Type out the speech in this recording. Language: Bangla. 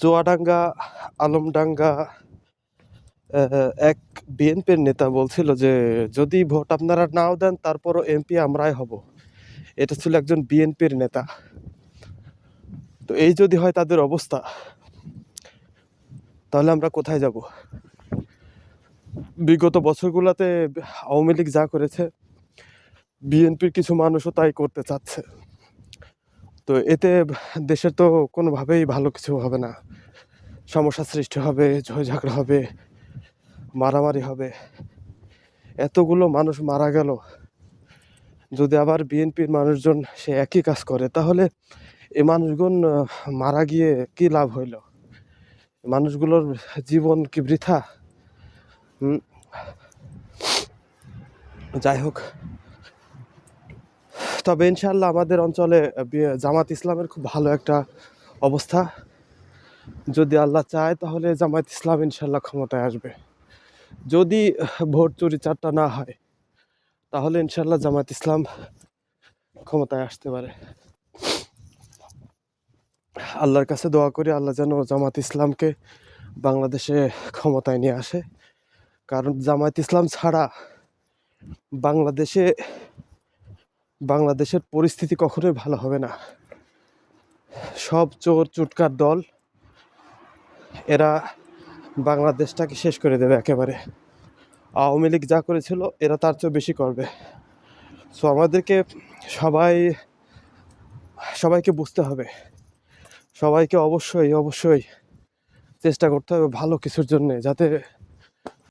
চুয়াডাঙ্গা আলমডাঙ্গা এক বিএনপির নেতা বলছিল যে যদি ভোট আপনারা নাও দেন তারপরও এমপি আমরাই হব। এটা ছিল একজন বিএনপির নেতা। তো এই যদি হয় তাদের অবস্থা, তাহলে আমরা কোথায় যাব? বিগত বছরগুলোতে আওয়ামী লীগ যা করেছে, বিএনপির কিছু মানুষও তাই করতে চাচ্ছে। তো এতে দেশের তো কোনোভাবেই ভালো কিছু হবে না। সমস্যা সৃষ্টি হবে, ঝগড়া হবে, মারামারি হবে। এতগুলো মানুষ মারা গেল, যদি আবার বিএনপির মানুষজন সে একই কাজ করে, তাহলে এই মানুষগুলো মারা গিয়ে কি লাভ হইল? মানুষগুলোর জীবন কি বৃথা? যাই হোক, তবে ইনশাল্লাহ আমাদের অঞ্চলে জামাত ইসলামের খুব ভালো একটা অবস্থা। যদি আল্লাহ চায় তাহলে জামাত ইসলাম ইনশাল্লাহ ক্ষমতায় আসবে। যদি ভোট চুরি চারটা না হয়, তাহলে ইনশাল্লাহ জামাত ইসলাম ক্ষমতায় আসতে পারে। আল্লাহর কাছে দোয়া করি, আল্লাহ যেন জামাত ইসলামকে বাংলাদেশে ক্ষমতায় নিয়ে আসে। কারণ জামাত ইসলাম ছাড়া বাংলাদেশের পরিস্থিতি কখনোই ভালো হবে না। সব চোর চুটকার দল, এরা বাংলাদেশটাকে শেষ করে দেবে একেবারে। আওয়ামী লীগ যা করেছিল এরা তার চেয়ে বেশি করবে। সো আমাদেরকে সবাইকে বুঝতে হবে, সবাইকে অবশ্যই চেষ্টা করতে হবে ভালো কিছুর জন্যে, যাতে